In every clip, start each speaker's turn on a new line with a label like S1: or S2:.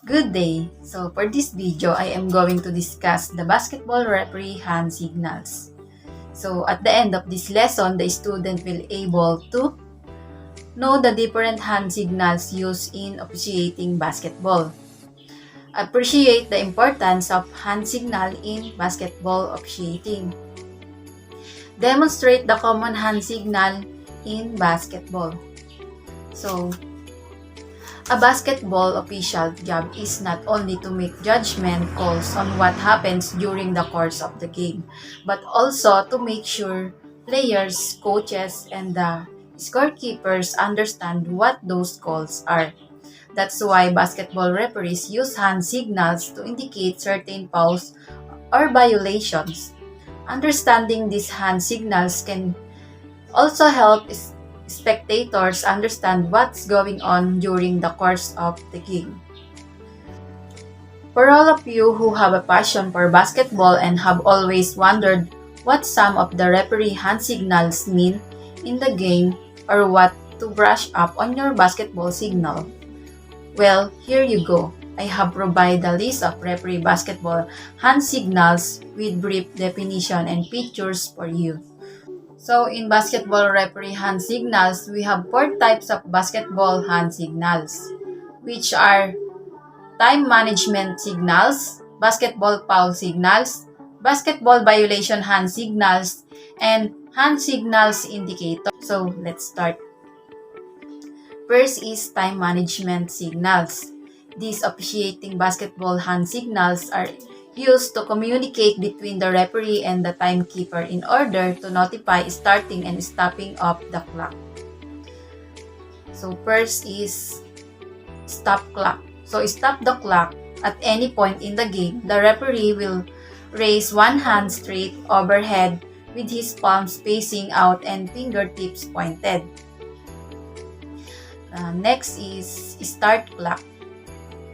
S1: Good day! So for this video, I am going to discuss the basketball referee hand signals. So at the end of this lesson, the student will able to know the different hand signals used in officiating basketball. Appreciate the importance of hand signal in basketball officiating. Demonstrate the common hand signal in basketball. So, a basketball official's job is not only to make judgment calls on what happens during the course of the game, but also to make sure players, coaches, and the scorekeepers understand what those calls are. That's why basketball referees use hand signals to indicate certain fouls or violations. Understanding these hand signals can also help spectators understand what's going on during the course of the game. For all of you who have a passion for basketball and have always wondered what some of the referee hand signals mean in the game or what to brush up on your basketball signal, well, here you go. I have provided a list of referee basketball hand signals with brief definition and pictures for you. So in basketball referee hand signals, we have four types of basketball hand signals, which are time management signals, basketball foul signals, basketball violation hand signals, and hand signals indicator. So let's start. First is time management signals. These officiating basketball hand signals are used to communicate between the referee and the timekeeper in order to notify starting and stopping of the clock. So first is stop clock. So stop the clock at any point in the game. The referee will raise one hand straight overhead with his palms facing out and fingertips pointed. Next is start clock.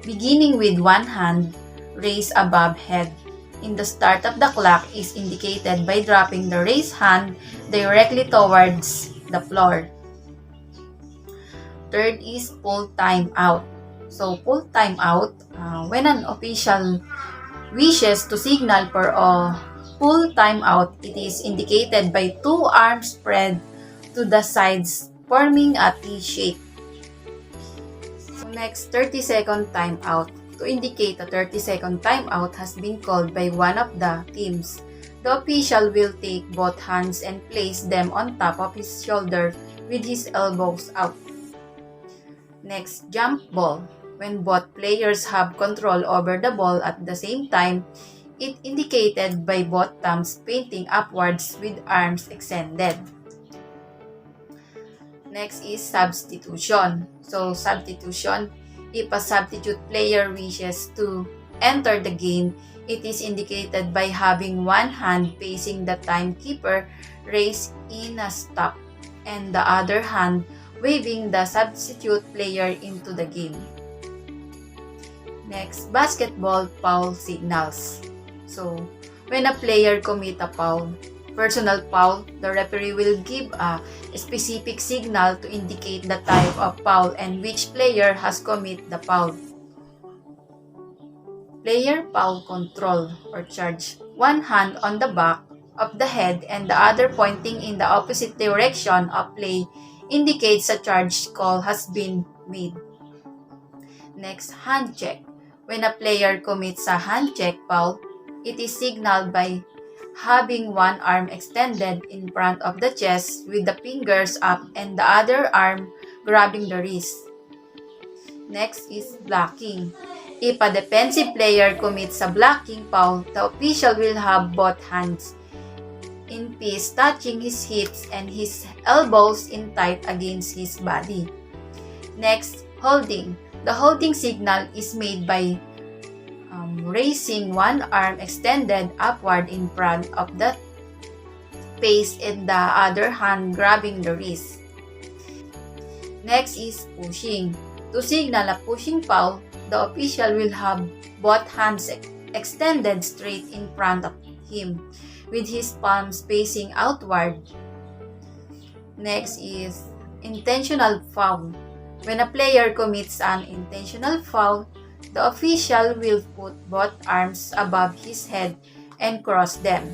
S1: Beginning with one hand raised above head. In the start of the clock is indicated by dropping the raised hand directly towards the floor. Third is pull time out. So pull time out, when an official wishes to signal for a pull time out, it is indicated by two arms spread to the sides forming a T shape. Next, 30-second timeout. To indicate a 30-second timeout has been called by one of the teams. The official will take both hands and place them on top of his shoulder with his elbows out. Next, jump ball. When both players have control over the ball at the same time, it indicated by both thumbs pointing upwards with arms extended. Next is substitution. So substitution, if a substitute player wishes to enter the game, it is indicated by having one hand facing the timekeeper raised in a stop and the other hand waving the substitute player into the game. Next, basketball foul signals. So when a player commits a foul, personal foul, the referee will give a specific signal to indicate the type of foul and which player has committed the foul. Player foul control or charge. One hand on the back of the head and the other pointing in the opposite direction of play indicates a charge call has been made. Next, hand check. When a player commits a hand check foul, it is signaled by having one arm extended in front of the chest with the fingers up and the other arm grabbing the wrist. Next is blocking. If a defensive player commits a blocking foul, the official will have both hands in peace touching his hips and his elbows in tight against his body. Next, holding. The holding signal is made by raising one arm extended upward in front of the face and the other hand grabbing the wrist. Next is pushing. To signal a pushing foul, the official will have both hands extended straight in front of him with his palms facing outward. Next is intentional foul. When a player commits an intentional foul, The official will put both arms above his head and cross them.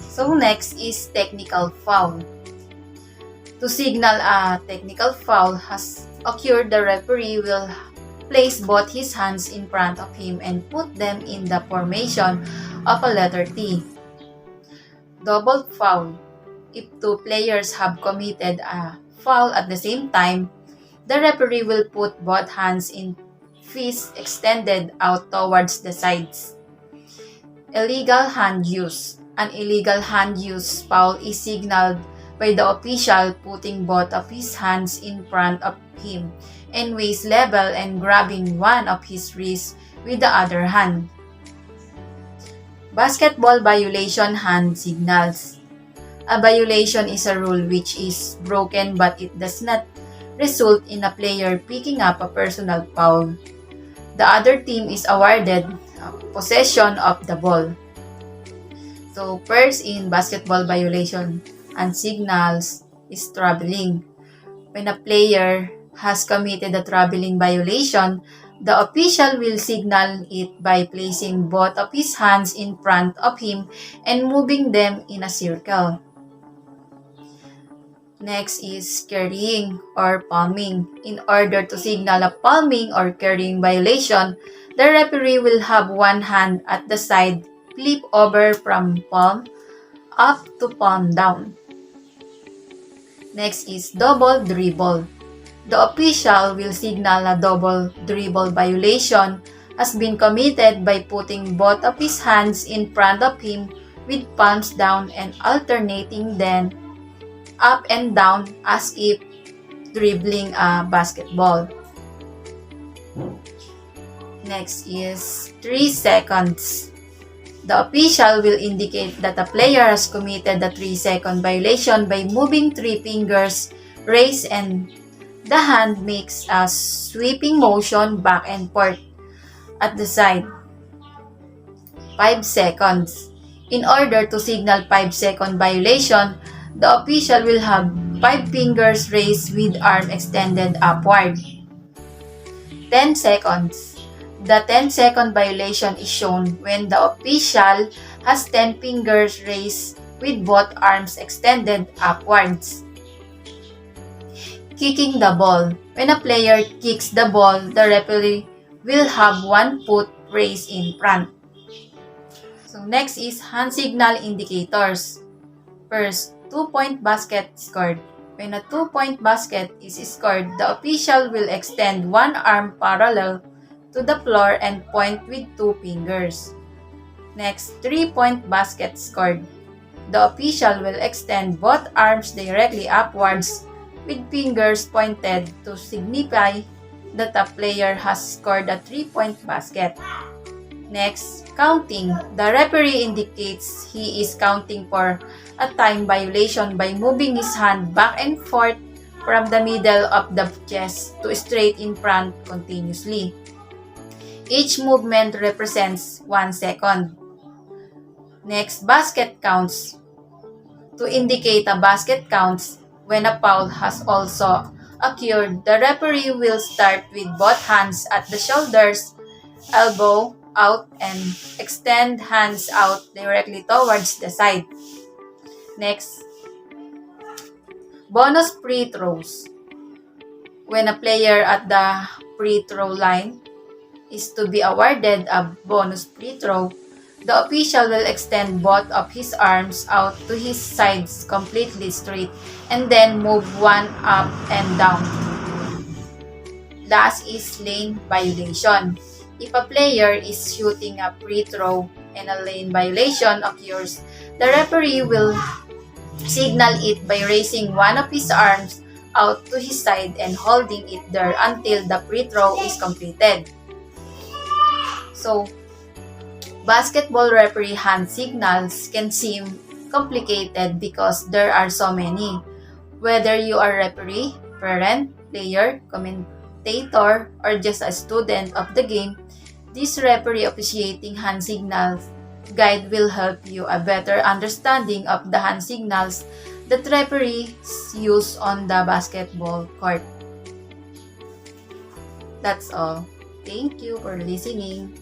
S1: So next is technical foul. To signal a technical foul has occurred, the referee will place both his hands in front of him and put them in the formation of a letter T. Double foul. If two players have committed a foul at the same time, the referee will put both hands in fists extended out towards the sides. Illegal hand use. An illegal hand use foul is signaled by the official putting both of his hands in front of him and waist level and grabbing one of his wrists with the other hand. Basketball violation hand signals. A violation is a rule which is broken but it does not result in a player picking up a personal foul. The other team is awarded possession of the ball. So first in basketball violation and signals is traveling. When a player has committed a traveling violation, the official will signal it by placing both of his hands in front of him and moving them in a circle. Next is carrying or palming. In order to signal a palming or carrying violation, the referee will have one hand at the side flip over from palm up to palm down. Next is double dribble. The official will signal a double dribble violation has been committed by putting both of his hands in front of him with palms down and alternating them up and down as if dribbling a basketball. Next is 3 seconds. The official will indicate that a player has committed the 3-second violation by moving 3 fingers raised and the hand makes a sweeping motion back and forth at the side. 5 seconds. In order to signal 5-second violation, the official will have 5 fingers raised with arm extended upward. 10 seconds. The 10-second violation is shown when the official has 10 fingers raised with both arms extended upwards. Kicking the ball. When a player kicks the ball, the referee will have one foot raised in front. So next is hand signal indicators. First, 2-point basket scored. When a 2-point basket is scored, the official will extend one arm parallel to the floor and point with 2 fingers. Next, 3-point basket scored. The official will extend both arms directly upwards with fingers pointed to signify that a player has scored a 3-point basket. Next, counting. The referee indicates he is counting for a time violation by moving his hand back and forth from the middle of the chest to straight in front continuously. Each movement represents 1 second. Next, basket counts. To indicate a basket counts when a foul has also occurred, the referee will start with both hands at the shoulders, elbow out, and extend hands out directly towards the side. Next, bonus free throws. When a player at the free throw line is to be awarded a bonus free throw, the official will extend both of his arms out to his sides completely straight and then move one up and down. Last is lane violation. If a player is shooting a free throw and a lane violation occurs, the referee will signal it by raising one of his arms out to his side and holding it there until the free throw is completed. So, basketball referee hand signals can seem complicated because there are so many. Whether you are referee, parent, player, commentator, or just a student of the game, this referee officiating hand signals guide will help you a better understanding of the hand signals that referees use on the basketball court. That's all. Thank you for listening.